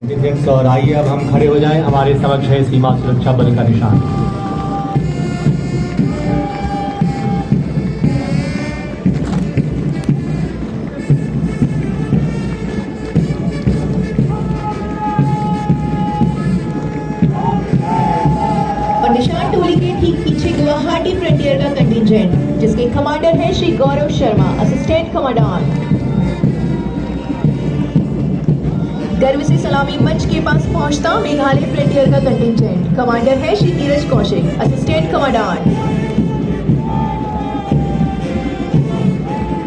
Contingents और आइए अब हम खड़े हो जाएं। हमारे समक्ष है सीमा सुरक्षा बल का निशान। और निशान टोली के ठीक पीछे गुवाहाटी फ्रंटियर का कंटिजेंट जिसके कमांडर है श्री गौरव शर्मा, असिस्टेंट कमांडेंट। गर्व से सलामी मंच के पास पहुंचता मेघालय फ्रंटियर का कंटिजेंट, कमांडर है श्री धीरज कौशिक, असिस्टेंट कमांडेंट।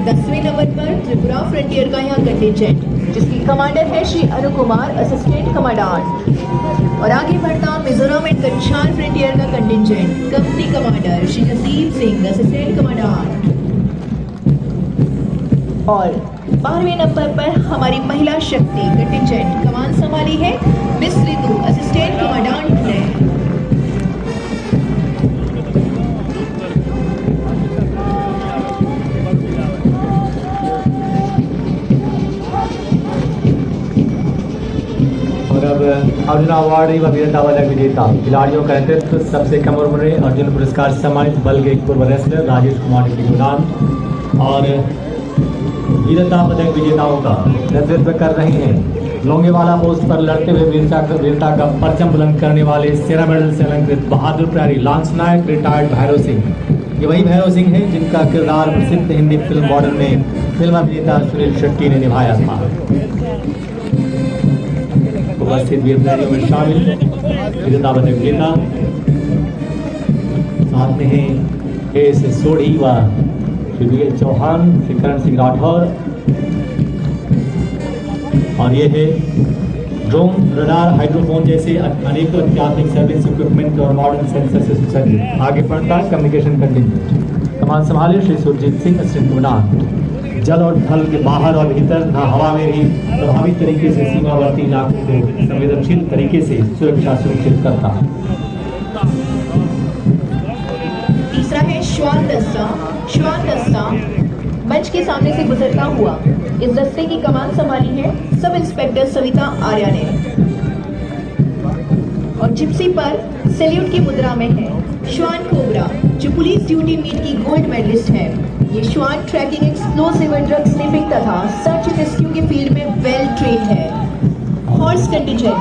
10वें नंबर पर त्रिपुरा फ्रंटियर का यहाँ कंटिजेंट जिसकी कमांडर है श्री अनु कुमार, असिस्टेंट कमांडेंट। और आगे बढ़ता मिजोरम एंड कच्छार फ्रंटियर का contingent, company commander Shri Jasdeep Singh, assistant commandant. और 12वें नंबर पर हमारी महिला शक्ति कंटिजेंट कमान संभाली है मिस रितु, असिस्टेंट कमांडेंट ने। और अब अर्जुन अवार्ड व वीरता पदक विजेता खिलाड़ियों का नेतृत्व सबसे कम उम्र में अर्जुन पुरस्कार से सम्मानित बल के एक पूर्व रेसलर राजेश कुमार के योगदान और वीरता पदक विजेताओं का नेतृत्व कर रहे हैं। लोंगेवाला पोस्ट पर लड़ते हुए वीरता का परचम बुलंद करने वाले सेना मेडल से अलंकृत बहादुर प्रहरी लांस नायक रिटायर्ड भैरव सिंह। ये वही भैरव सिंह है जिनका किरदार प्रसिद्ध हिंदी फिल्म मॉडल में फिल्म अभिनेता सुनील शेट्टी ने निभाया था। उपस्थित वीर खिलाड़ियों में शामिल वीरता पदक विजेता साथ में है एस सोढ़ी व श्री विजय चौहान, श्री करण सिंह राठौर। और ये है ड्रोन, रडार, हाइड्रोफोन जैसे अनेकों अत्याधुनिक सर्विस इक्विपमेंट और मॉडर्न सेंसर से सुसज्जित। आगे बढ़ता कम्युनिकेशन कंटिजेंट कमान संभाले श्री सुरजीत सिंह, असिस्टेंट कमांडेंट। जल और थल के बाहर और भीतर तथा हवा में भी प्रभावी तरीके से सीमावर्ती इलाकों को संवेदनशील तरीके से सुरक्षा सुनिश्चित करता है। तीसरा है श्वान दस्ता। श्वान दस्ता मंच के सामने से गुजरता हुआ इस दस्ते की कमान संभाली है सब इंस्पेक्टर सविता आर्या ने। और जिप्सी पर सैल्यूट की मुद्रा में है श्वान कोबरा जो पुलिस ड्यूटी मीट की गोल्ड मेडलिस्ट है। ये श्वान ट्रैकिंग, एक्सप्लोसिव और ड्रग स्निफिंग तथा सर्च एंड रेस्क्यू के फील्ड में वेल ट्रेन है। हॉर्स कंटिजेंट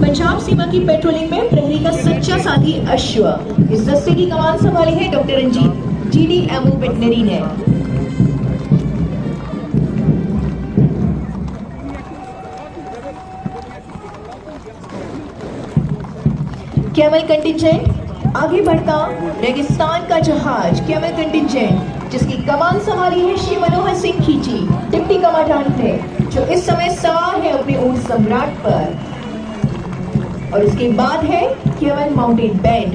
पंजाब सीमा की पेट्रोलिंग में प्रहरी का सच्चा साथी अश्व। इस दस्ते की कमान संभाली है डॉक्टर रंजीत GDMO वेटनरी ने। कैमल कंटिजेंट आगे बढ़ता रेगिस्तान का जहाज कैमल कंटिजेंट जिसकी कमान संभाली है श्री मनोहर सिंह खींची, डिप्टी कमांडेंट ने, जो इस समय सवार है अपने ऊंट सम्राट पर। और उसके बाद है कैमल माउंटेन बैंड।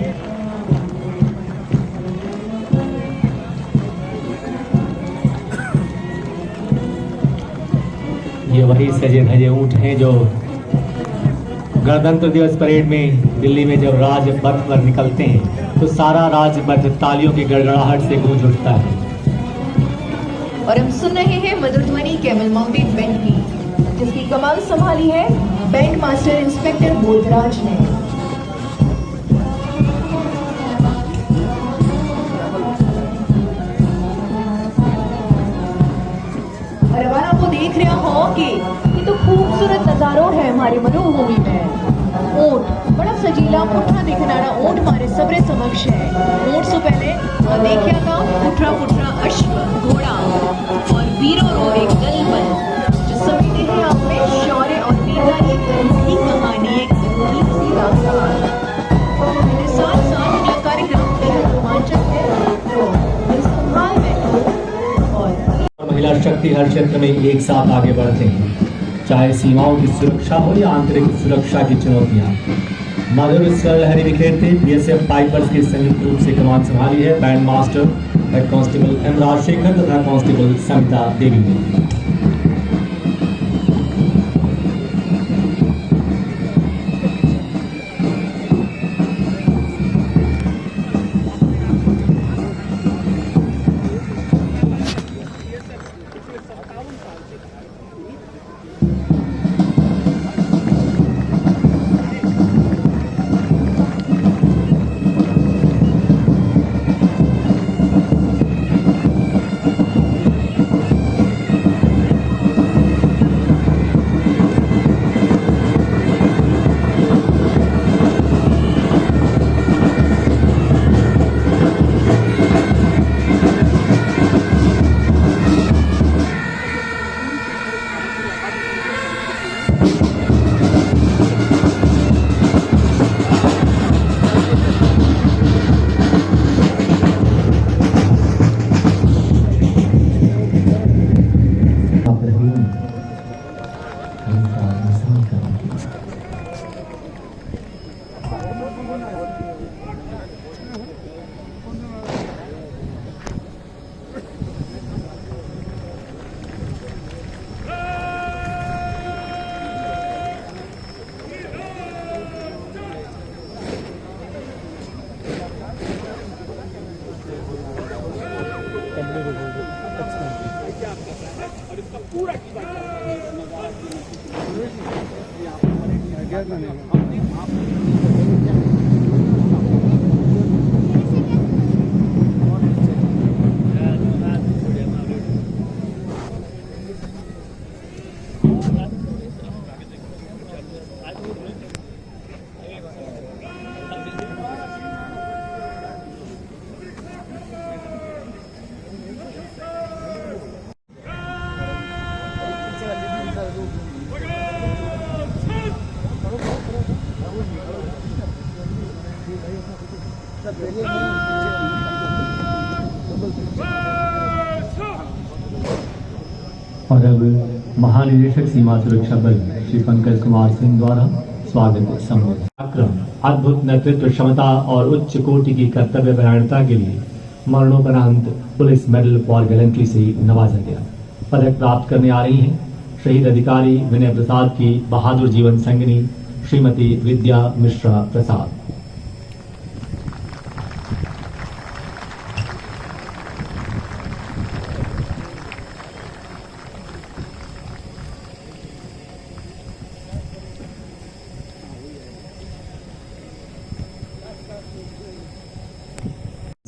ये वही सजे धजे ऊँट हैं जो गणतंत्र दिवस परेड में दिल्ली में जब राजपथ पर निकलते हैं तो सारा राजपथ तालियों की गड़गड़ाहट से गूंज उठता है। और हम सुन रहे हैं मधुर ध्वनि कैमल माउंटेन बैंड की जिसकी कमान संभाली है बैंड मास्टर इंस्पेक्टर बोधराज ने। और अब आप वो देख रहे हो कि ये तो खूबसूरत नजारों है हमारे मरुभूमि में। ऊंट बड़ा सजीला पुठा दिखनारा ऊंट हमारे सबरे समक्ष है। ऊंट से पहले देखिया का पुठरा पुठरा अश्व, घोड़ा और वीरों रो एक दल बल जो समेटे हैं आप में शौर्य और वीरता की एक अनूठी कहानी, एक अनूठी सी दास्तान। मेरे साथ साथ अगला कार्यक्रम बेहद रोमांचक है तो संभाल बैठो। और महिला शक्ति हर क्षेत्र में एक साथ आगे बढ़ते हैं, चाहे सीमाओं की सुरक्षा हो या आंतरिक सुरक्षा की चुनौतियां। मधुर स्वर लहरी बिखेरते BSF पाइपर्स की संयुक्त रूप से कमान संभाली है band master head constable M Rajshekhar तथा कांस्टेबल समिता देवी ने। और अब महानिदेशक सीमा सुरक्षा बल श्री पंकज कुमार सिंह द्वारा स्वागत संबोधन। अद्भुत नेतृत्व क्षमता और उच्च कोटि की कर्तव्य परायणता के लिए मरणोपरांत पुलिस मेडल फॉर गैलेंट्री से नवाजा गया। पदक प्राप्त करने आ रही हैं शहीद अधिकारी विनय प्रसाद की बहादुर जीवन संगिनी श्रीमती विद्या मिश्रा प्रसाद।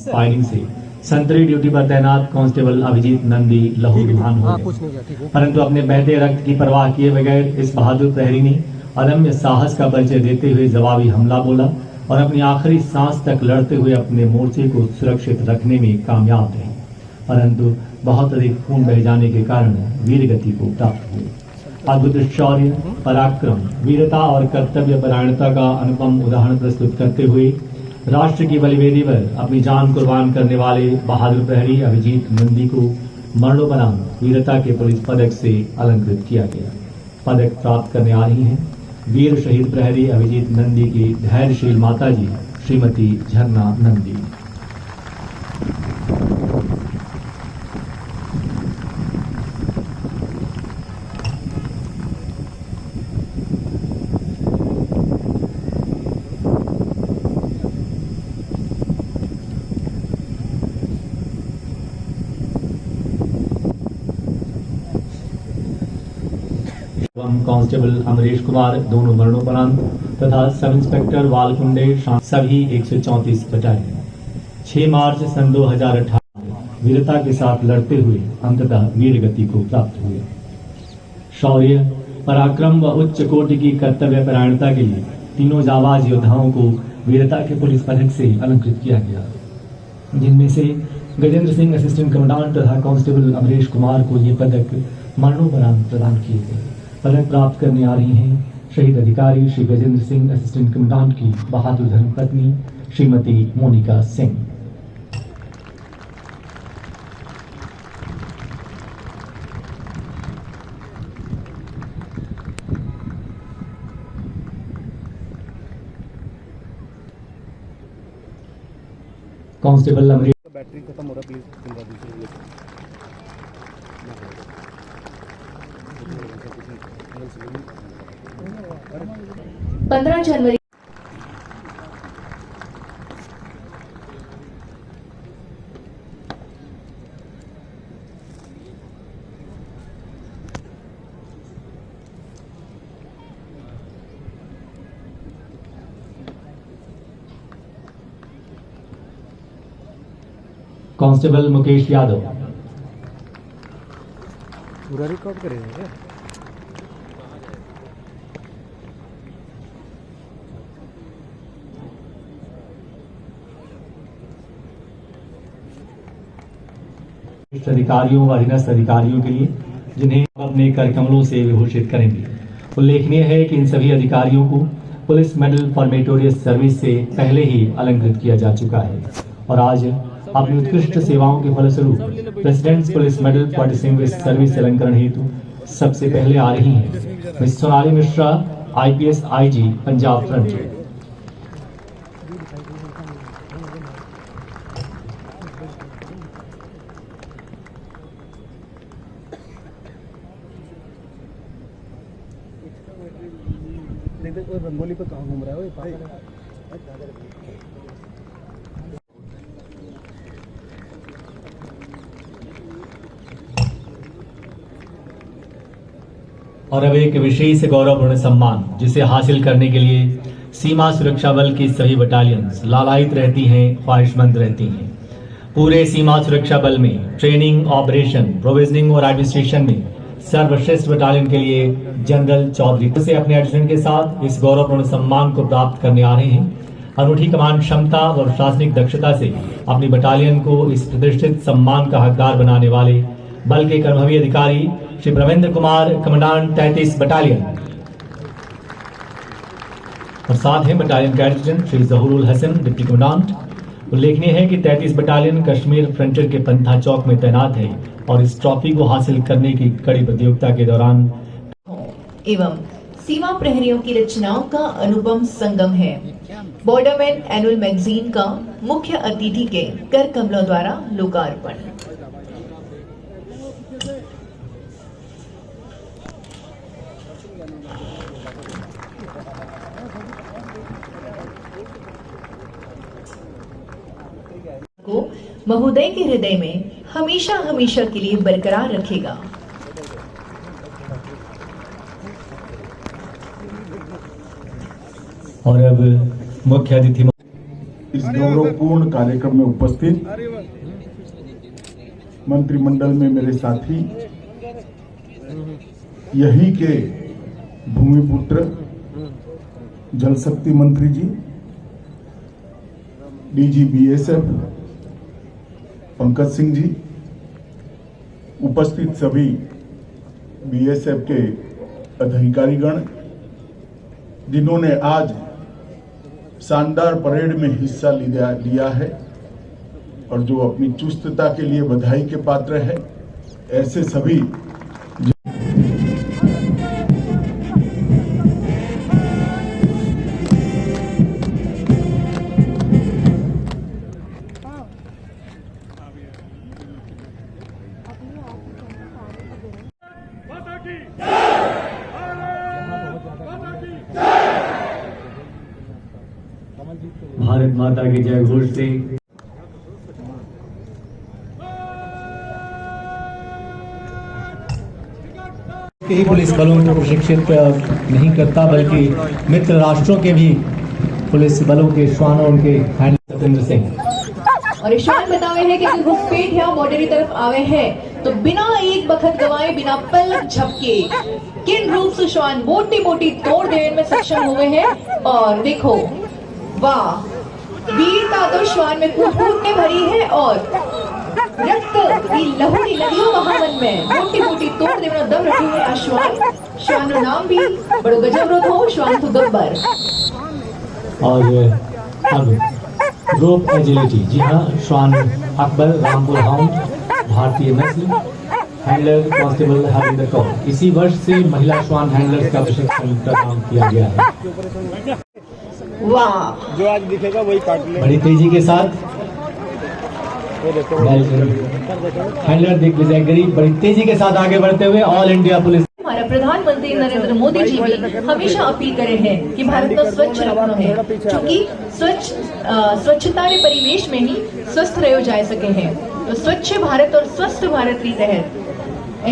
फायरिंग से संतरी ड्यूटी पर तैनात कांस्टेबल अभिजीत नंदी लहूलुहान हो गए, परंतु अपने बहते रक्त की परवाह किए बगैर इस बहादुर प्रहरी ने अदम्य साहस का परिचय देते हुए जवाबी हमला बोला और अपनी आखिरी सांस तक लड़ते हुए अपने मोर्चे को सुरक्षित रखने में कामयाब रहे, परंतु बहुत अधिक खून बह जाने के कारण वीर गति को प्राप्त हुए। अद्भुत शौर्य, पराक्रम, वीरता और कर्तव्य परायणता का अनुपम उदाहरण प्रस्तुत करते हुए राष्ट्र की बलिवेदी पर अपनी जान कुर्बान करने वाले बहादुर प्रहरी अभिजीत नंदी को मरणोपरांत वीरता के पुलिस पदक से अलंकृत किया गया। पदक प्राप्त करने आ रही हैं वीर शहीद प्रहरी अभिजीत नंदी की धैर्यशील माताजी श्रीमती झरना नंदी। कांस्टेबल अमरीश कुमार दोनों मरणोपरांत तथा सब इंस्पेक्टर वालकुंडे सभी 134 बटालियन 6 मार्च सन 2018 वीरता के साथ लड़ते हुए अंततः वीर गति को प्राप्त हुए। शौर्य, पराक्रम व उच्च कोटि की कर्तव्य परायणता के लिए तीनों जाबाज योद्धाओं को वीरता के पुलिस पदक से अलंकृत किया गया, जिनमें से गजेंद्र सिंह असिस्टेंट कमांडेंट तथा कांस्टेबल अमरीश कुमार को ये पदक मरणोपरांत प्रदान किए गए। पदक प्राप्त करने आ रही हैं शहीद अधिकारी श्री गजेंद्र सिंह असिस्टेंट कमांडेंट की बहादुर धर्मपत्नी श्रीमती मोनिका सिंह। कांस्टेबल अमरीश बैटरी खत्म हो रहा, प्लीज दिलवा दीजिए। 15 जनवरी कांस्टेबल मुकेश यादव। पूरा रिकॉर्ड करेंगे क्या? अधिकारियों व अधीनस्थ अधिकारियों के लिए जिन्हें अपने कार्यक्रमों से विभूषित करेंगे। उल्लेखनीय है कि इन सभी अधिकारियों को police medal for meritorious service से पहले ही अलंकृत किया जा चुका है और आज अपनी उत्कृष्ट सेवाओं के फलस्वरूप presidents police medal for distinguished service अलंकरण हेतु सबसे पहले आ रही हैं miss Sonali Mishra, IPS IG Punjab front. देखो रंगोली पे कहाँ घूम रहा है वो पागल है। और अब एक विशेष गौरवपूर्ण सम्मान जिसे हासिल करने के लिए सीमा सुरक्षा बल की सभी बटालियंस लालायित रहती हैं, ख्वाहिशमंद रहती हैं। पूरे सीमा सुरक्षा बल में ट्रेनिंग, ऑपरेशन, प्रोविजनिंग और एडमिनिस्ट्रेशन में सर्वश्रेष्ठ बटालियन के लिए जनरल चौधरी से अपने एडजुटेंट के साथ इस गौरवपूर्ण सम्मान को प्राप्त करने आ रहे हैं। अनूठी कमांड क्षमता और प्रशासनिक दक्षता से अपनी बटालियन को इस प्रतिष्ठित सम्मान का हकदार बनाने वाले बल के कर्मवी अधिकारी श्री ब्रह्मेंद्र कुमार, कमांडेंट 33 बटालियन, और साथ हैं बटालियन का adjutant Shri Zahurul Hasan, deputy commandant. उल्लेखनीय है कि 33 बटालियन कश्मीर फ्रंटियर के पंथा चौक में तैनात है और इस ट्रॉफी को हासिल करने की कड़ी प्रतियोगिता के दौरान एवं सीमा प्रहरियों की रचनाओं का अनुपम संगम है। बॉर्डरमैन एनुअल मैगजीन का मुख्य अतिथि के कर कमलों द्वारा लोकार्पण। को महोदय के हृदय में हमेशा हमेशा के लिए बरकरार रखेगा। और अब मुख्य अतिथि इस गौरवपूर्ण कार्यक्रम में उपस्थित मंत्रिमंडल में मेरे साथी, यही के भूमिपुत्र जल शक्ति मंत्री जी, डीजी बीएसएफ पंकज सिंह जी, उपस्थित सभी बीएसएफ के अधिकारीगण जिन्होंने आज शानदार परेड में हिस्सा लिया है और जो अपनी चुस्तता के लिए बधाई के पात्र है, ऐसे सभी भारत माता की जय घोष से ही पुलिस बलों को प्रशिक्षित नहीं करता, बल्कि मित्र राष्ट्रों के भी पुलिस बलों के श्वानों उनके हैंडलर सत्येंद्र सिंह और श्वान बतावे है कि अगर घुसपैठ या बॉर्डर की तरफ आवे है तो बिना एक बखत गवाए, बिना पलक झपके किन रूप से श्वान बोटी बोटी तोड़ देने में सक्षम हुए हैं। और देखो, वाह, वीरता तो श्वान में कूद कूदने भरी है और रक्त की लहूरी नदियों महावन में मोटी मोटी तोड़ देना दम रखे हुए अश्वान। श्वान का नाम भी बड़ो गजब रो हो, श्वान तो गब्बर। और अब रोप एजिलिटी, जी हाँ, श्वान अकबर, रामपुर हाउंड, भारतीय नस्ल, हैंडलर कांस्टेबल हरिंदर कौर। इसी वर्ष से महिला श्वान हैंडलर्स का प्रशिक्षण प्रदान किया गया है। वाह, जो आज दिखेगा वही काट ले। बड़ी तेजी के साथ हैंडलर दिग्विजय गरीब बड़ी तेजी के साथ आगे बढ़ते हुए ऑल इंडिया पुलिस। हमारा प्रधानमंत्री नरेंद्र मोदी जी भी हमेशा अपील करे हैं कि भारत को स्वच्छ रखना है, क्योंकि स्वच्छता के परिवेश में ही स्वस्थ रहो जा सके हैं। तो स्वच्छ भारत और स्वस्थ भारत के तहत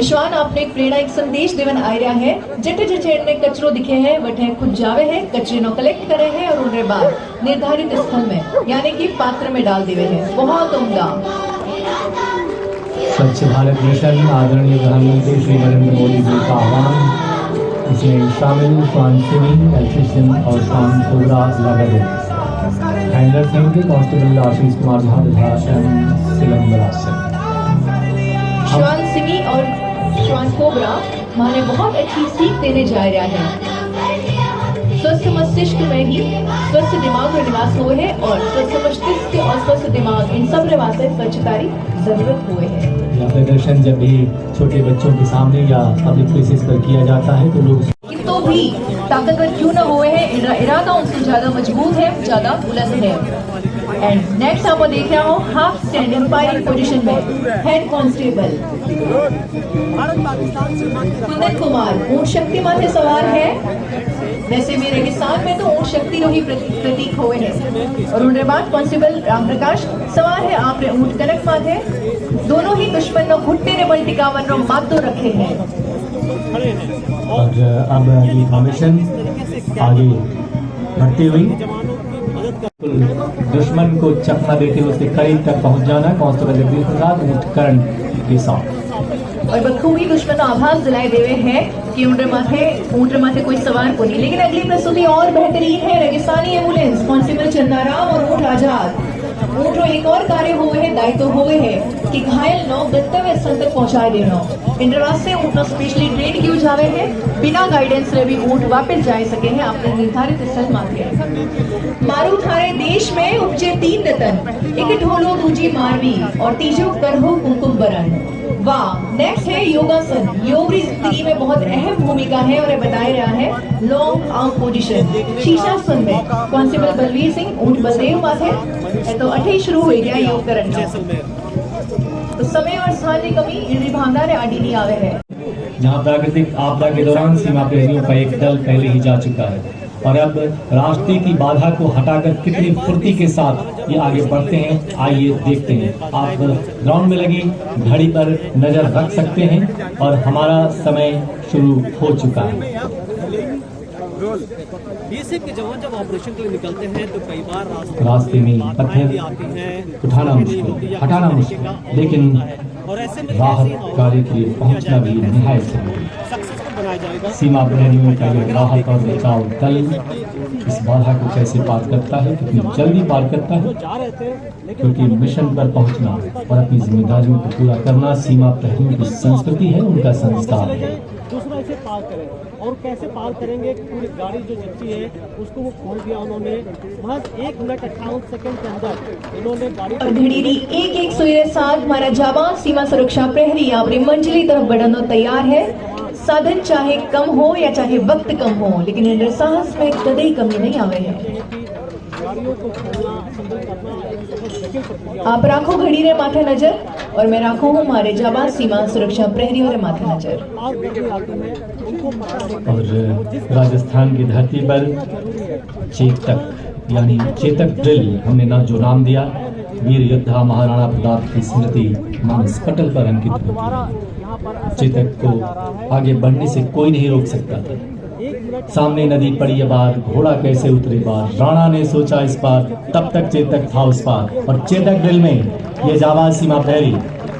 श्वान आपने एक प्रेरणा, एक संदेश देवन आ रहा है। जटे जटे में कचरो दिखे हैं, वटे खुद जावे हैं, कचरे नो कलेक्ट करे हैं और उनके बाद निर्धारित स्थल में यानी कि पात्र में डाल देवे हैं। बहुत उम्दा। स्वच्छ भारत मिशन आदरणीय प्रधानमंत्री श्री नरेंद्र मोदी जी का आह्वान, इसमें शामिल श्वान सिमी, इलेक्ट्रीशियन और श्वान कोबरा लगातार हैंडलर सिंह के कांस्टेबल आशीष कुमार झा तथा सिलंबरा सिंह। श्वान सिमी और श्वान कोबरा माने बहुत अच्छी सीख देने जा रहा है। स्वस्थ मस्तिष्क में ही स्वस्थ दिमाग का निवास हुए है और स्वस्थ मस्तिष्क और स्वस्थ दिमाग इन सब वास्ते स्वच्छता की जरूरत हुए है। यह प्रदर्शन जब भी छोटे बच्चों के सामने या पब्लिक प्लेसेस पर किया जाता है तो लोग तो भी ताकतवर क्यों न हुए हैं, इरादा उनसे ज्यादा मजबूत है, ज्यादा बुलंद है। एंड नेक्स्ट आप देख रहा हो हाफ स्टैंड एम्पायरिंग पोजीशन में हेड कांस्टेबल कुंदन कुमार ऊंट शक्ति माथे सवार है। वैसे भी रेगिस्तान में तो ऊंट शक्ति रो ही प्रतीक हुए हैं। और उनके बाद कांस्टेबल राम प्रकाश सवार है आप रे ऊंट कनक माथे। दोनों ही दुश्मन नो घुट्टे ने बल टिकावन रो मातो रखे हैं। खड़े हैं और अब ये फॉर्मेशन आगे बढ़ती हुई दुश्मन को चकमा देते हुए उसके करीब तक पहुंच जाना। कांस्टेबल जगदीश प्रसाद ऊंटकरण के साथ और बखूबी दुश्मन आभास दिलाए देवे हैं कि ऊंट माथे कोई सवार को नहीं। लेकिन अगली प्रस्तुति और बेहतरीन है। रेगिस्तानी एम्बुलेंस कांस्टेबल चंदाराम और ऊंट आजाद। ऊंट रो एक और कार्य हुए है, दायित्व हुए है कि घायल नो गंतव्य स्थल तक पहुंचाए देना। इन रास्ते ऊंट नो स्पेशली ट्रेन किए जावे है। बिना गाइडेंस रे भी ऊंट वापस जा सके हैं अपने निर्धारित स्थल माथे। मारू थारे देश में उपजे 3 रतन, एक ढोलो दूजी मारवी और तीजो करहो कुमकुम बरन। वाह। नेक्स्ट है योगासन। योग की जिंदगी में बहुत अहम भूमिका है और ये बताया रहा है लॉन्ग आर्म पोजीशन। शीशासन में कांस्टेबल बलवीर सिंह ऊंट बलदेव माथे तो 8 शुरू हो गया योग करना। तो समय और स्थान की कमी इन विभागदार ने आडी नहीं आवे है। जहां प्राकृतिक आपदा के दौरान सीमा प्रहरियों का एक दल पहले ही जा चुका है और अब रास्ते की बाधा को हटाकर कितनी फुर्ती के साथ ये आगे बढ़ते हैं, आइए देखते हैं। आप ग्राउंड में लगी घड़ी पर नजर रख सकते हैं और हमारा समय शुरू हो चुका है। बीएसएफ के जवान जब ऑपरेशन के लिए निकलते हैं तो कई बार रास्ते में पत्थर आती हैं, उठाना मुश्किल, हटाना मुश्किल, लेकिन और ऐसे में राहत कार्य के लिए पहुंचना भी निहायत जरूरी है। सक्सेसफुल बनाया जाएगा। सीमा प्रहरियों का यह राहत और बचाव दल इस बाधा को कैसे पार करता है, कितनी जल्दी पार करता है, जा रहे थे लेकिन क्योंकि मिशन पर पहुंचना और अपनी जिम्मेदारियों को पूरा करना सीमा प्रहरियों की संस्कृति है, उनका संस्कार है। दूसरा इसे पार करें और कैसे पार करेंगे। पूरी गाड़ी जो जलती है उसको वो खोल दिया उन्होंने। महज 1 मिनट 58 सेकंड के अंदर इन्होंने गाड़ी और घड़ीरी 1-1 सुइरे साथ हमारा जाबाज सीमा सुरक्षा प्रहरी अपनी मंजिली तरफ बढ़ने तैयार है। साधन चाहे कम हो या चाहे वक्त कम हो, लेकिन इन साहस में कभी कमी नहीं आवे है। गाड़ियों को खोलना, असेंबल करना एक बहुत जटिल प्रक्रिया। आप राखो घड़ी रे माथे नजर और मैं राखो हूँ हमारे जाबाज सीमा सुरक्षा प्रहरियों रे माथे नजर। आग बढ़ने आती है उनको पता और राजस्थान की धरती पर चेतक यानी चेतक ड्रिल हमने ना जो नाम दिया, वीर योद्धा महाराणा प्रताप की स्मृति मानस पटल पर अंकित होती है। चेतक को आगे बढ़ने से कोई नहीं रोक सकता था। सामने नदी पड़ी बार, घोड़ा कैसे उतरे बार, राणा ने सोचा इस बार, तब तक चेतक था उस पार। और चेतक ड्रिल में ये जाबाज सीमा प्रहरी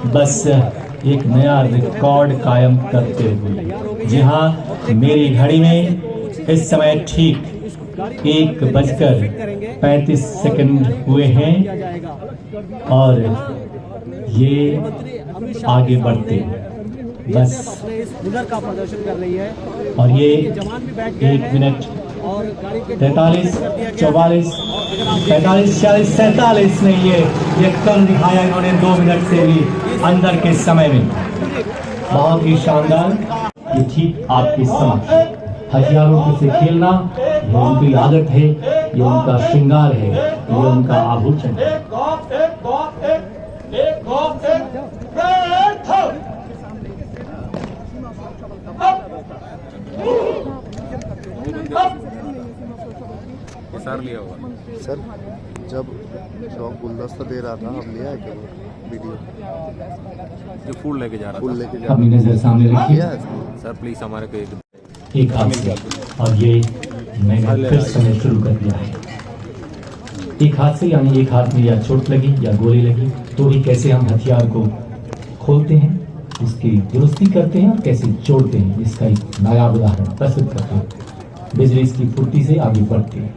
बस एक नया रिकॉर्ड कायम करते हुए। जी हाँ, मेरी घड़ी में इस समय ठीक 1:35 हुए हैं और ये आगे बढ़ते हैं बस। हुनर का प्रदर्शन कर रही है और ये जवान भी बैठ गए 1 मिनट और गाड़ी के 43, 44, 45, 46, 47 में ये कल दिखाया इन्होंने 2 मिनट से भी अंदर के समय में। बहुत ही शानदार। ये ठीक आपके समक्ष हथियारों से खेलना ये उनकी आदत है, ये उनका श्रृंगार है, ये उनका आभूषण है। सर जब डॉग गुलदस्ता दे रहा था हम लिया है क्या वीडियो जो फूल लेके जा रहा फुल था लेके जा अपनी नजर सामने रखिए। लिया है सर प्लीज हमारे को एक हाथ से और ये मैंने फिर समय शुरू कर दिया है। एक हाथ से यानी एक हाथ में या चोट लगी या गोली लगी तो भी कैसे हम हथियार को खोलते हैं, उसकी दुरुस्ती करते हैं और कैसे जोड़ते हैं, इसका एक नायाब उदाहरण प्रस्तुत करते हैं। बिजली इसकी फुर्ती से आगे बढ़ती है।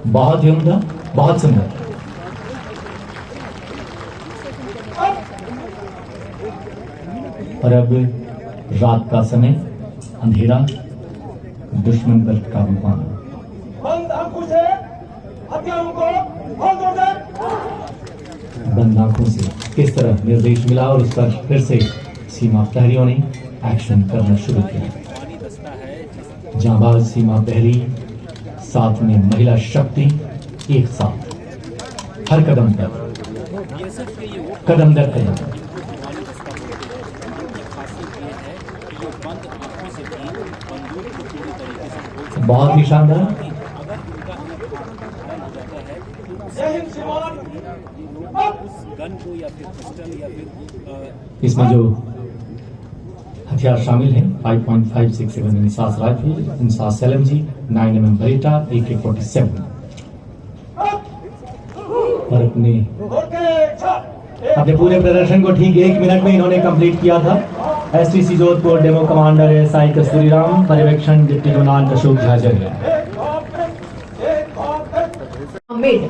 बहुत ही उम्दा, बहुत सुंदर। और अब रात का समय, अंधेरा, दुश्मन पर काबू पाना। बंद आंखों से किस तरह निर्देश मिला और उस पर फिर से सीमा प्रहरियों ने एक्शन करना शुरू किया। जांबाज सीमा प्रहरी साथ में महिला शक्ति एक साथ हर कदम पर, कदम दर कदम। बहुत ही शानदार। इसमें जो हथियार शामिल हैं 5.567 INSAS rifle, INSAS LMG, 9mm Bareta, AK-47 और अपने पूरे प्रदर्शन को ठीक 1 मिनट में इन्होंने कंप्लीट किया था। STC Jodhpur demo commander SI कस्तूरी राम, पर्यवेक्षण deputy commander Ashok Jhajharia. Mid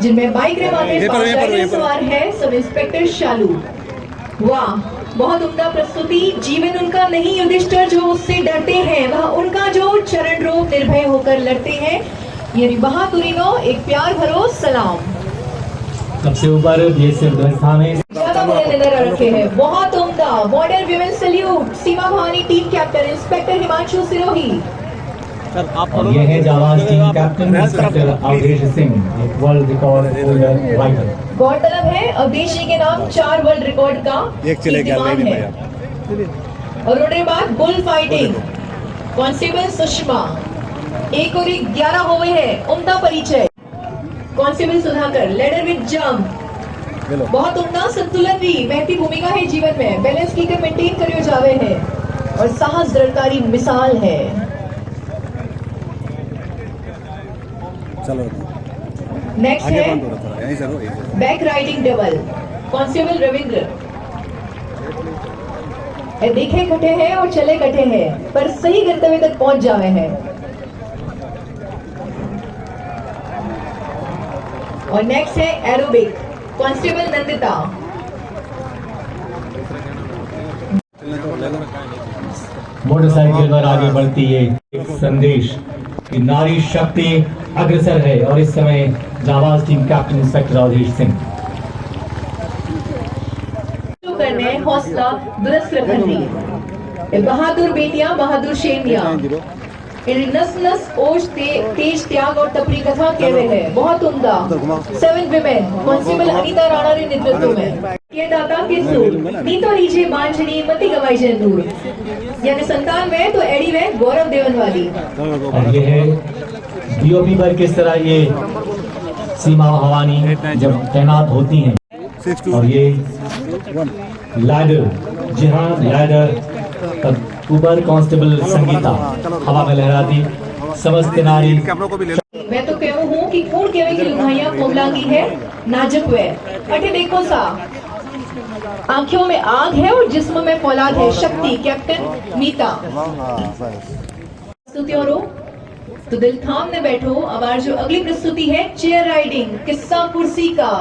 जिनमें बाइक रेमाते सवार है सब इंस्पेक्टर शालू। वाह, बहुत उम्दा प्रस्तुति। जीवन उनका नहीं युधिष्ठिर जो उससे डरते हैं, वह उनका जो चरण रूप निर्भय होकर लड़ते हैं। यानी बहादुरीनो एक प्यार भरो सलाम। सबसे ऊपर BSF व्यवस्था में ज्यादा बड़े नजर रखे हैं, बहुत उम्दा। Border women salute, Seema Bhawani team captain inspector Himanshu Sirohi. और ये है जाबाज team captain inspector Awadhesh Singh, एक वर्ल्ड रिकॉर्ड होल्डर राइडर। गौरतलब है अवधेश जी के नाम 4 वर्ल्ड रिकॉर्ड का कीर्तिमान है। और उनके बाद बुल फाइटिंग कांस्टेबल सुषमा, 1 और 1 11 हो गए हैं। उम्दा परिचय constable Sudhakar, ladder with jump. बहुत उम्दा संतुलन भी महती भूमिका है जीवन में, बैलेंस की कर मेंटेन करियो जावे है और साहस दृढ़कारी मिसाल है। नेक्स्ट है back riding double constable Ravindra. देखे कटे हैं और चले कटे हैं, पर सही गंतव्य तक पहुंच जावे हैं। और नेक्स्ट है एरोबिक कांस्टेबल नंदिता। मोटरसाइकिल पर आगे बढ़ती है एक संदेश कि नारी शक्ति अग्रसर है। और इस समय जाबाज team captain inspector Awadhesh Singh करने हौसला दुरुस्त रखनी। बहादुर बेटियां बहादुर शेनिया, नस नस ओज तेज त्याग और तपरी कथा कहते हैं। बहुत उम्दा 7 विमेन कांस्टेबल अनीता राणा के नेतृत्व में ये दाता किसूर नीतो रीजे बांझनी मती गवाई जंदूर, यानी संतान में तो एडी में गौरव देवन वाली। और ये है DOP पर किस तरह ये सीमा भवानी जब तैनात होती हैं। और ये लैडर, जी हाँ लैडर ऊपर कांस्टेबल संगीता हवा में लहराती समस्त नारी। मैं तो कहूँ हूँ कि खून केवे की लुभाइयाँ कोमलांगी है, नाजुक वे अटे देखो सा, आंखों में आग है और जिस्म में फौलाद है शक्ति। कैप्टन मीता प्रस्तुतियों तो दिल थामने बैठो। अब आज जो अगली प्रस्तुति है चेयर राइडिंग किस्सा कुर्सी का,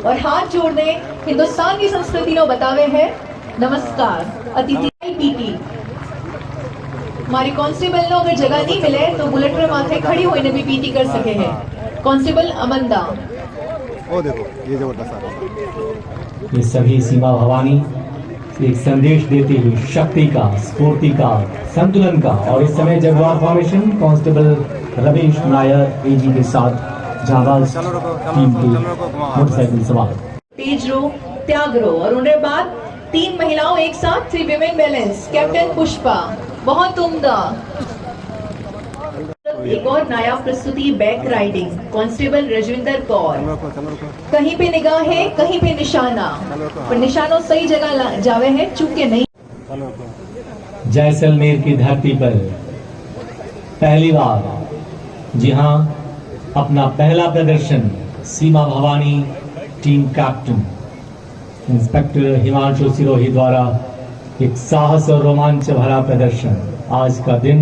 और हाथ जोड़ने हिंदुस्तान की संस्कृति नो बतावे है नमस्कार। अतिथि पीटी हमारी कांस्टेबल नो अगर जगह नहीं मिले तो बुलेट पर माथे खड़ी होने भी पीटी कर सके हैं। कांस्टेबल अमंदा, ओ देखो ये जबरदस्त आ रहा है। ये सभी सीमा भवानी एक संदेश देती हुई शक्ति का, स्फूर्ति का, संतुलन का। और इस समय jaguar formation constable Ramesh Nair AG के साथ जाबाज टीम के मोटरसाइकिल सवार तेज रो त्याग रो। और उनके बाद 3 महिलाओं एक साथ 3 विमेन बैलेंस कैप्टन पुष्पा। बहुत उम्दा। एक और नायाब प्रस्तुति back riding constable Rajwinder Kaur. कहीं पे निगाह है कहीं पे निशाना, पर निशानों सही जगह जावे हैं चूके नहीं। जैसलमेर की धरती पर पहली बार, जी हाँ, अपना पहला प्रदर्शन Seema Bhawani team captain inspector Himanshu Sirohi द्वारा एक साहस और रोमांच भरा प्रदर्शन। आज का दिन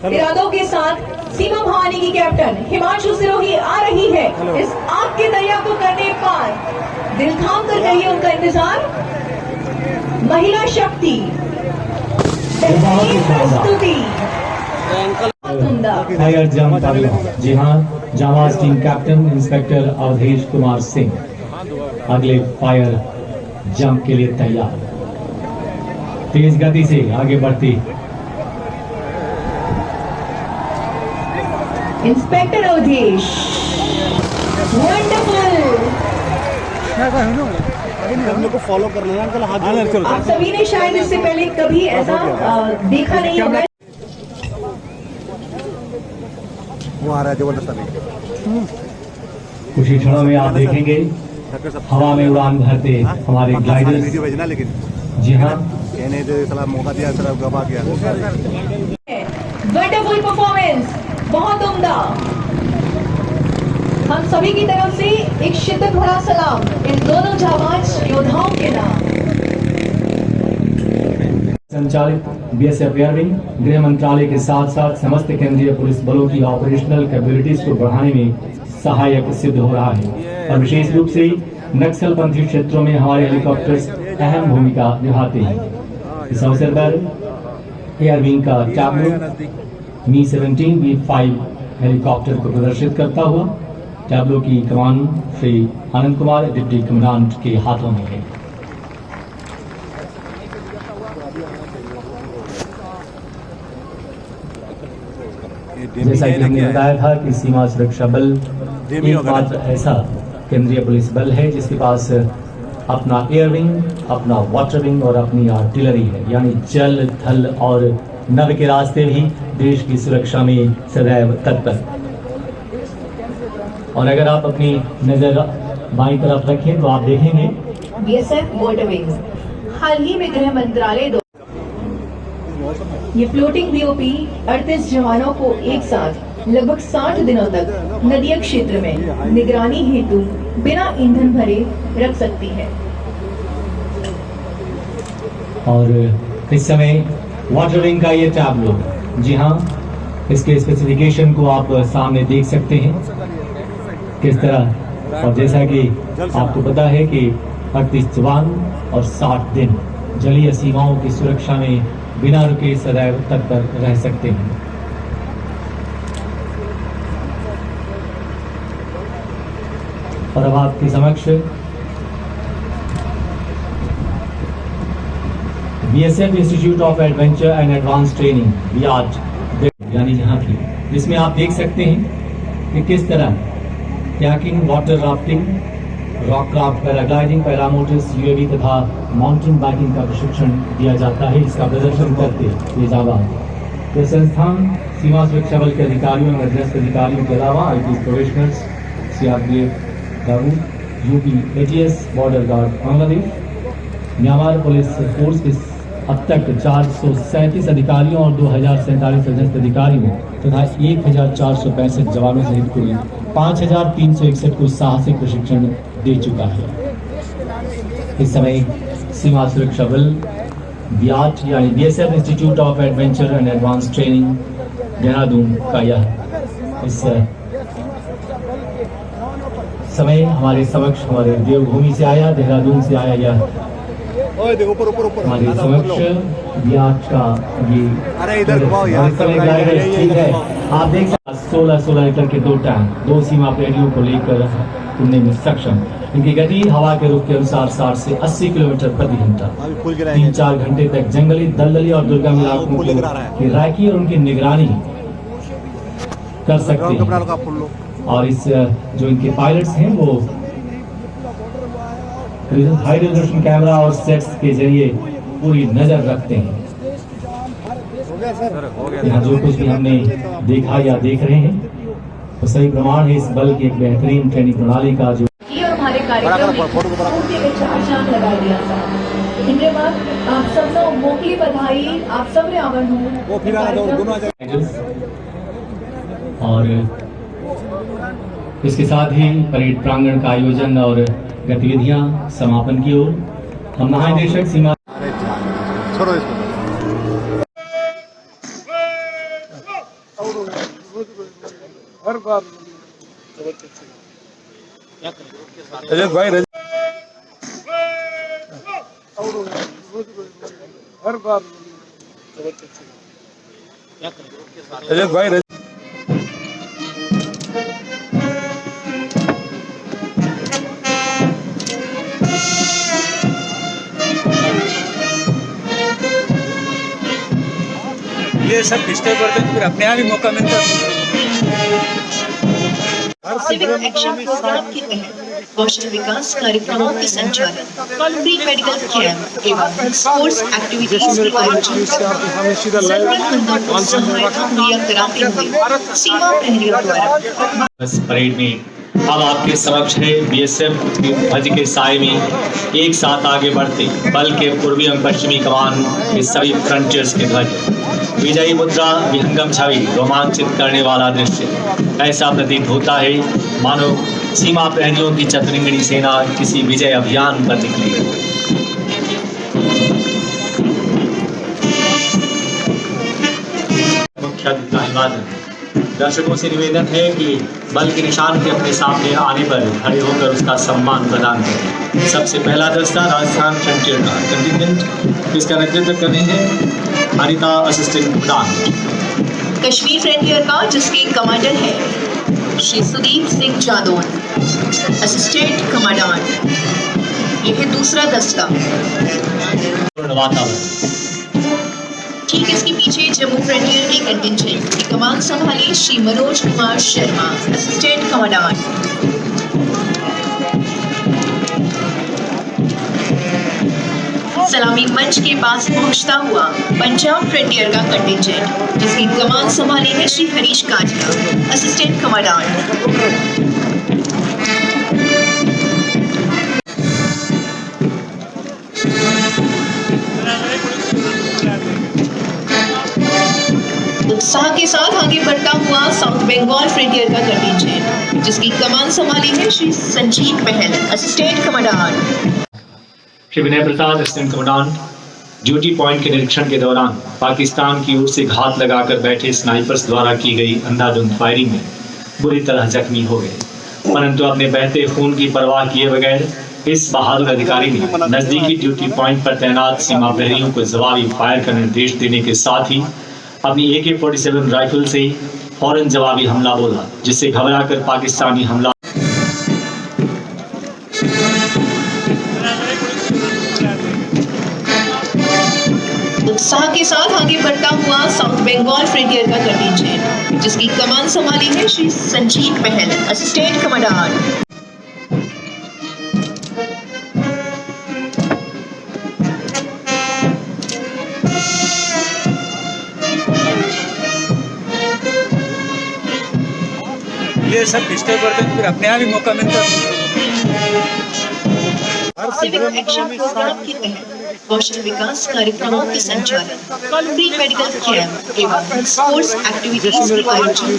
इरादों के साथ सीमा भवानी की कैप्टन हिमांशु सिरोही आ रही है इस आग के दरिया को करने पार। दिल थाम कर करिए उनका इंतजार। महिला शक्ति प्रस्तुति फायर जंप अगला, जी हाँ, जाबाज team captain inspector Awadhesh Kumar Singh अगले फायर जंप के लिए तैयार। तेज गति से आगे बढ़ती इंस्पेक्टर अवधेश। वंडरफुल। हम लोग को फॉलो करना है अंकल, हाथ आप सभी ने शायद इससे पहले कभी ऐसा देखा नहीं होगा। वो आ रहा है जबरदस्त अभी। कुछ ही क्षणों में आप देखेंगे हवा में उड़ान भरते हमारे ग्लाइडर्स। भेजना लेकिन जी हाँ, कहने दे साला मौका दिया सर गवा गया वंडरफुल परफॉर्मेंस, बहुत उम्दा। हम सभी की तरफ से एक शिद्दत भरा सलाम इन दोनों जाबाज योद्धाओं के नाम। संचालित बीएसएफ एयरविंग गृह मंत्रालय के साथ साथ समस्त केंद्रीय पुलिस बलों की ऑपरेशनल कैपेबिलिटीज को बढ़ाने में सहायक सिद्ध हो रहा है और विशेष रूप से नक्सल पंथी क्षेत्रों में हमारे हेलीकॉप्टर्स अहम भूमिका निभाते हैं। इस अवसर पर एयरविंग का टैब्लो मी-17 V5 हेलीकॉप्टर को प्रदर्शित करता हुआ टैब्लो की कमान श्री आनंद कुमार डिप्टी कमांडेंट के हाथों में है। जैसा कि हमने बताया था कि सीमा सुरक्षा बल एकमात्र ऐसा केंद्रीय पुलिस बल है जिसके पास अपना एयरविंग, अपना वाटर विंग और अपनी आर्टिलरी है, यानी जल, थल और नभ के रास्ते भी देश की सुरक्षा में सदैव तत्पर। और अगर आप अपनी नजर बाईं तरफ रखें तो आप देखेंगे बीएसएफ बॉर्डर विंग्स हाल ही में गृह मंत्रालय ये फ्लोटिंग बीओपी 38 जवानों को एक साथ लगभग 60 दिनों तक नदीय क्षेत्र में निगरानी हेतु बिना ईंधन भरे रख सकती है। और इस समय वाटर विंग का ये टैब्लो, जी हाँ, इसके स्पेसिफिकेशन को आप सामने देख सकते हैं किस तरह। और जैसा कि आपको पता है कि 38 जवान और 60 दिन जलीय सीमाओं की सुरक्षा में बिना रुके सदैव तत्पर रह सकते हैं। और अब आपके समक्ष BSF institute of adventure and advance training BIAT यानी जहाँ की, जिसमें आप देख सकते हैं कि किस तरह कैकिंग, water rafting, rock craft, paragliding, paramotors, UAV तथा माउंटेन बाइकिंग का प्रशिक्षण दिया जाता है। इसका प्रदर्शन करते ये जाबाज यह संस्थान सीमा सुरक्षा बल के अधिकारियों और अधीनस्थ अधिकारियों के अलावा आईपीएस प्रोबेशनर्स, सीआरपीएफ लागू, UP ATS, border guard Bangladesh, Myanmar police force के अब तक 437 अधिकारियों और 2047 अधीनस्थ अधिकारियों तथा 1465 जवानों सहित कुल 5361 को साहसिक प्रशिक्षण दे चुका है। इस समय सीमा सुरक्षा बल बियाट यानी BSF institute of adventure and advance training Dehradun का यह इस समय हमारे समक्ष हमारे देवभूमि से आया, देहरादून से आया यह हमारे समक्ष बियाट का ये ठीक है। आप देख सकते 16 लीटर के 2 टैंक 2 सीमा प्रहरियों को लेकर उड़ने में सक्षम। इनकी गति हवा के रुख के अनुसार 60 से 80 किलोमीटर प्रति घंटा 3-4 घंटे तक जंगली, दलदली और दुर्गम इलाकों की राखी और उनकी निगरानी कर सकते हैं। और इस जो इनके पायलट्स हैं वो हाई रेजोल्यूशन कैमरा और सेट्स के जरिए पूरी नजर रखते हैं। यहाँ जो कुछ भी हमने देखा या देख रहे हैं वो सही प्रमाण है इस बल की एक बेहतरीन ट्रेनिंग प्रणाली का जो और हमारे कार्यक्रम में पूर्ति में चार लगा दिया था। इनके बाद आप सबको मोकली बधाई, आप सब ने आवन हूँ। और इसके साथ ही परेड प्रांगण का आयोजन और गतिविधियां समापन की ओर हम महानिदेशक सीमा छोड़ो इसको। हर बार हर बार भाई ये सब डिस्टर्ब करते हैं, फिर अपने आप ही मौका मिलता है। सिविक एक्शन प्रोग्राम के तहत कौशल विकास कार्यक्रमों के संचालन, प्री मेडिकल कैंप एवं स्पोर्ट्स एक्टिविटीज के आयोजन, जरूरतमंदों को सहायता मुहैया कराते हुए सीमा प्रहरियों द्वारा बस परेड में अब आपके समक्ष है बीएसएफ की ध्वज के साए में एक साथ आगे बढ़ते बल के पूर्वी एवं पश्चिमी कमान के सभी फ्रंटियर्स के ध्वज। विजयी मुद्रा विहंगम छवि रोमांचित करने वाला दृश्य। ऐसा प्रतीत होता है मानो सीमा प्रहरियों की चतुरंगिणी सेना किसी विजय अभियान पर निकली है। मुख्य अतिथि का अभिवादन। दर्शकों से निवेदन है कि बल के निशान के अपने सामने आने पर खड़े होकर उसका सम्मान प्रदान करें। सबसे पहला दस्ता राजस्थान फ्रंटियर का कंटिजेंट, इसका नेतृत्व करेंगे Anita assistant commandant. Kashmir frontier का जिसके कमांडर है श्री सुदीप सिंह जादौन, असिस्टेंट कमांडेंट। यह है दूसरा दस्ता। वातावरण। ठीक इसके पीछे जम्मू फ्रंटियर के कंटिजेंट की कमान संभाली श्री मनोज कुमार शर्मा, असिस्टेंट कमांडेंट। सलामी मंच के पास पहुंचता हुआ पंजाब फ्रंटियर का कंटिजेंट जिसकी कमान संभाली है श्री हरीश कांजला, असिस्टेंट कमांडेंट। उत्साह के साथ आगे बढ़ता हुआ साउथ बंगाल फ्रंटियर का कंटिजेंट जिसकी कमान संभाली है श्री संजीव पहल, असिस्टेंट कमांडेंट। श्री विनय प्रसाद, असिस्टेंट कमांडेंट, ड्यूटी पॉइंट के निरीक्षण के दौरान पाकिस्तान की ओर से घात लगाकर बैठे स्नाइपर्स द्वारा की गई अंधाधुंध फायरिंग में बुरी तरह जख्मी हो गए, परंतु अपने बहते खून की परवाह किए बगैर इस बहादुर अधिकारी ने नजदीकी ड्यूटी पॉइंट पर तैनात सीमा प्रहरियों को जवाबी फायर का निर्देश देने के साथ ही अपनी AK-47 राइफल से फौरन जवाबी हमला बोला, जिससे घबराकर पाकिस्तानी हमला उत्साह के साथ आगे बढ़ता हुआ साउथ बंगाल फ्रंटियर का कंटिजेंट जिसकी कमान संभाली है श्री संजीव पहल, असिस्टेंट कमांडेंट। ये सब डिस्टर्ब करते हैं तो फिर अपने आप ही मौका मिलता है। सिविल एक्शन प्रोग्राम के तहत कौशल विकास कार्यक्रमों के संचालन, प्री मेडिकल कैंप एवं स्पोर्ट्स एक्टिविटीज के आयोजन,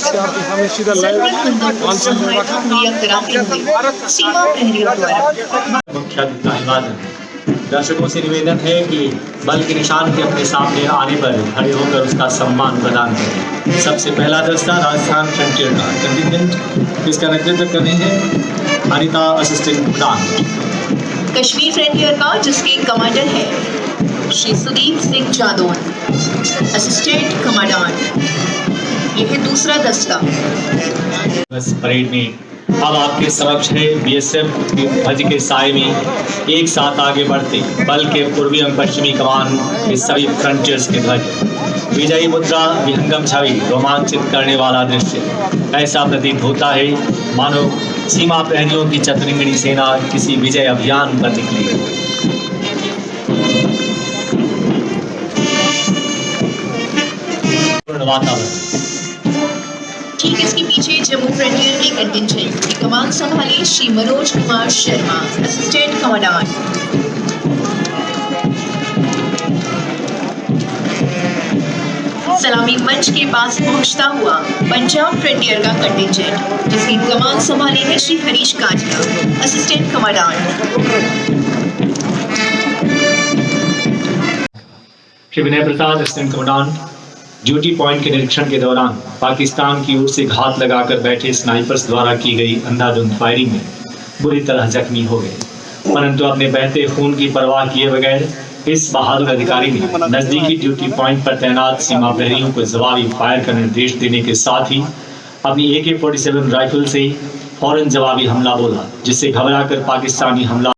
जरूरतमंदों को सहायता मुहैया कराते हुए सीमा प्रहरियों द्वारा। मुख्य अतिथि का अभिवादन। दर्शकों से निवेदन है कि बल के निशान के अपने सामने आने पर खड़े होकर उसका सम्मान प्रदान करें। सबसे पहला दस्ता राजस्थान फ्रंटियर का कंटिजेंट, इसका नेतृत्व करेंगे Anita assistant commandant. Kashmir frontier का जिसके कमांडर है श्री सुदीप सिंह जादौन, असिस्टेंट कमांडेंट। यह है दूसरा दस्ता। बस परेड में अब आपके समक्ष है बीएसएफ की ध्वज के साए में एक साथ आगे बढ़ते बल के पूर्वी एवं पश्चिमी कमान के सभी फ्रंटियर्स के ध्वज। विजयी मुद्रा विहंगम छवि रोमांचित करने वाला दृश्य। ऐसा प्रतीत होता है मानो सीमा प्रहरियों की चतुरंगिणी सेना किसी विजय अभियान पर निकली है। वातावरण। ठीक इसके पीछे जम्मू फ्रंटियर के कंटिजेंट की कमान संभाली श्री मनोज कुमार शर्मा, असिस्टेंट कमांडेंट। सलामी मंच के पास पहुंचता हुआ पंजाब फ्रंटियर का कंटिजेंट जिसकी कमान संभाली है श्री हरीश कांजला, असिस्टेंट कमांडेंट। श्री विनय प्रसाद, असिस्टेंट कमांडेंट, ड्यूटी पॉइंट के निरीक्षण के दौरान पाकिस्तान की ओर से घात लगाकर बैठे स्नाइपर्स द्वारा की गई अंधाधुंध फायरिंग में बुरी तरह जख्मी हो गए, परंतु अपने बहते खून की परवाह किए बगैर इस बहादुर अधिकारी ने नजदीकी ड्यूटी पॉइंट पर तैनात सीमा प्रहरियों को जवाबी फायर का निर्देश देने के साथ ही अपनी AK-47 राइफल से फौरन जवाबी हमला बोला, जिससे घबराकर पाकिस्तानी हमला